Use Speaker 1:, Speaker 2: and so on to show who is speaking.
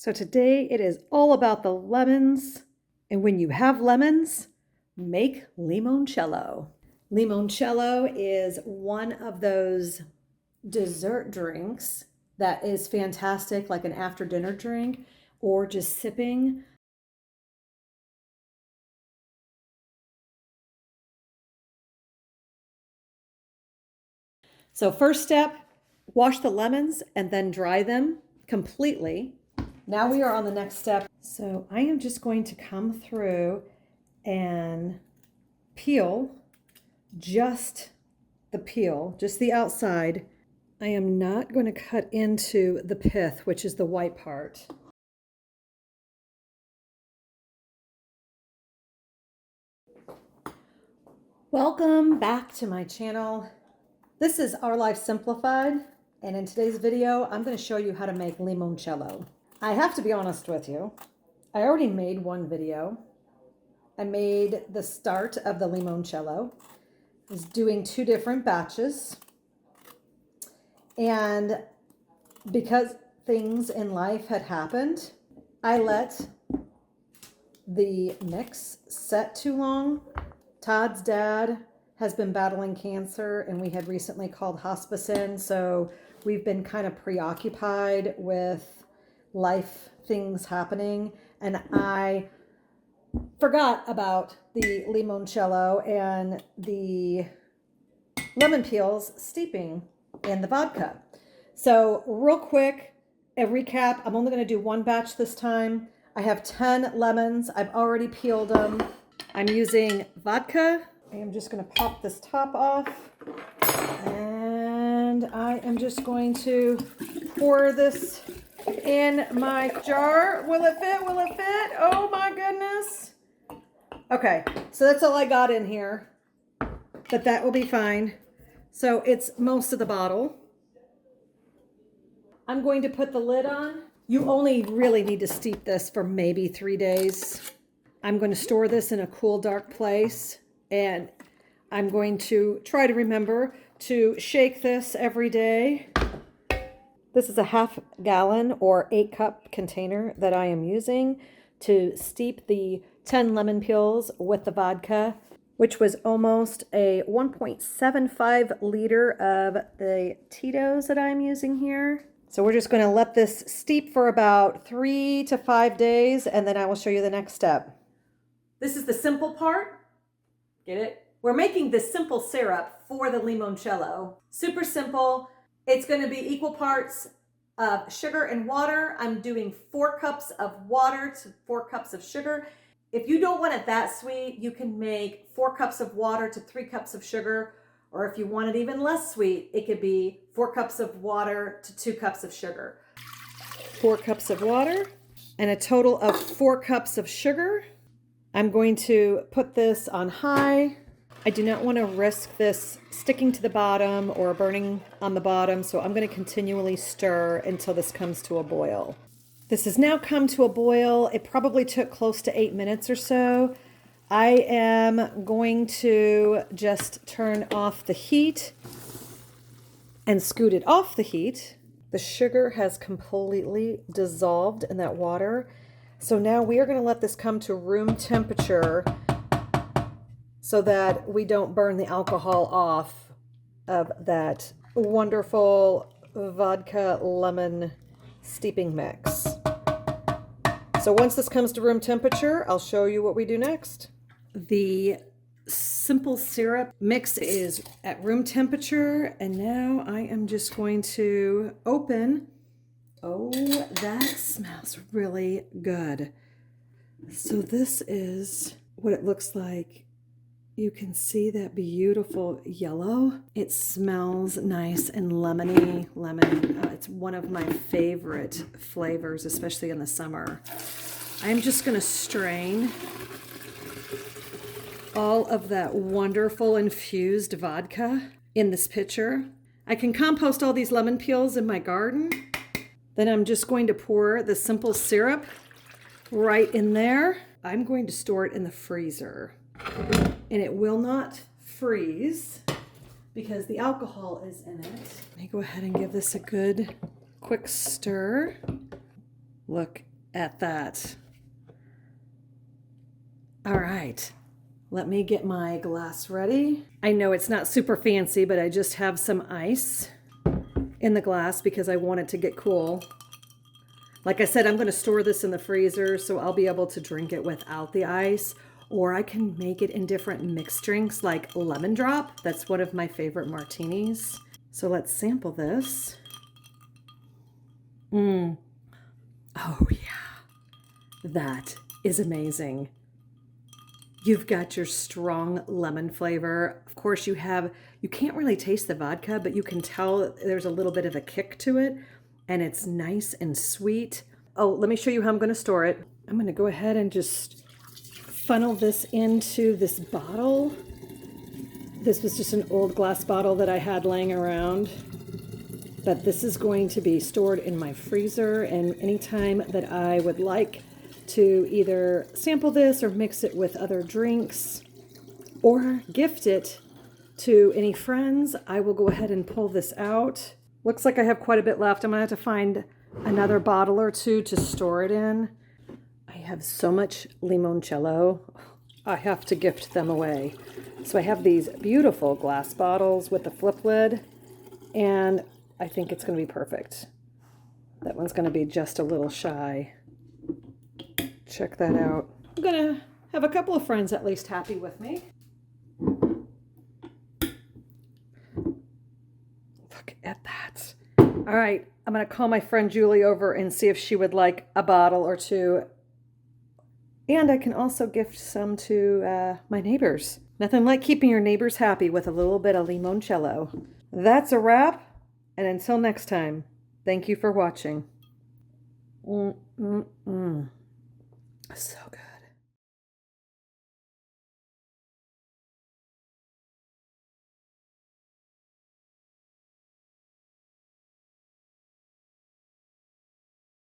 Speaker 1: So today it is all about the lemons. And when you have lemons, make limoncello. Limoncello is one of those dessert drinks that is fantastic, like an after dinner drink or just sipping. So first step, wash the lemons and then dry them completely. Now we are on the next step. So I am just going to come through and peel just the peel, just the outside. I am not going to cut into the pith, which is the white part. Welcome back to my channel. This is Our Life Simplified, and in today's video, I'm going to show you how to make limoncello. I have to be honest with you. I already made one video. I made the start of the limoncello. I was doing 2 different batches. And because things in life had happened, I let the mix set too long. Todd's dad has been battling cancer, and we had recently called hospice in, so we've been kind of preoccupied with life things happening, and I forgot about the limoncello and the lemon peels steeping in the vodka. So real quick, a recap. I'm only going to do 1 batch this time. I have 10 lemons. I've already peeled them. I'm using vodka. I am just going to pop this top off. And I am just going to pour this in my jar. Will it fit? Will it fit? Oh my goodness. Okay, so that's all I got in here. But that will be fine. So it's most of the bottle. I'm going to put the lid on. You only really need to steep this for maybe 3 days. I'm going to store this in a cool, dark place. And I'm going to try to remember to shake this every day. This is a 1/2 gallon or 8-cup container that I am using to steep the 10 lemon peels with the vodka, which was almost a 1.75 liter of the Tito's that I'm using here. So we're just going to let this steep for about 3 to 5 days, and then I will show you the next step. This is the simple part. Get it? We're making this simple syrup for the limoncello. Super simple. It's going to be equal parts of sugar and water. I'm doing 4 cups of water to 4 cups of sugar. If you don't want it that sweet, you can make 4 cups of water to 3 cups of sugar. Or if you want it even less sweet, it could be 4 cups of water to 2 cups of sugar. 4 cups of water and a total of 4 cups of sugar. I'm going to put this on high. I do not want to risk this sticking to the bottom or burning on the bottom, so I'm going to continually stir until this comes to a boil. This has now come to a boil. It probably took close to 8 minutes or so. I am going to just turn off the heat and scoot it off the heat. The sugar has completely dissolved in that water. So now we are going to let this come to room temperature so that we don't burn the alcohol off of that wonderful vodka lemon steeping mix. So once this comes to room temperature, I'll show you what we do next. The simple syrup mix is at room temperature, and now I am just going to open. Oh, that smells really good. So this is what it looks like. You can see that beautiful yellow. It smells nice and lemony, lemon. It's one of my favorite flavors, especially in the summer. I'm just going to strain all of that wonderful infused vodka in this pitcher. I can compost all these lemon peels in my garden. Then I'm just going to pour the simple syrup right in there. I'm going to store it in the freezer. And it will not freeze because the alcohol is in it. Let me go ahead and give this a good quick stir. Look at that. All right, let me get my glass ready. I know it's not super fancy, but I just have some ice in the glass because I want it to get cool. Like I said, I'm going to store this in the freezer, so I'll be able to drink it without the ice, or I can make it in different mixed drinks like lemon drop. That's one of my favorite martinis. So let's sample this. Oh yeah, that is amazing. You've got your strong lemon flavor. Of course, you can't really taste the vodka, but you can tell there's a little bit of a kick to it, and it's nice and sweet. Oh, let me show you how I'm going to store it. I'm going to go ahead and just funnel this into this bottle. This was just an old glass bottle that I had laying around, but this is going to be stored in my freezer, and anytime that I would like to either sample this or mix it with other drinks or gift it to any friends, I will go ahead and pull this out. Looks like I have quite a bit left. I'm gonna have to find another bottle or two to store it in. I have so much limoncello. I have to gift them away. So I have these beautiful glass bottles with the flip lid, and I think it's gonna be perfect. That one's gonna be just a little shy. Check that out. I'm gonna have a couple of friends at least happy with me. Look at that. All right, I'm gonna call my friend Julie over and see if she would like a bottle or two. And I can also gift some to my neighbors. Nothing like keeping your neighbors happy with a little bit of limoncello. That's a wrap, and until next time, thank you for watching. So good.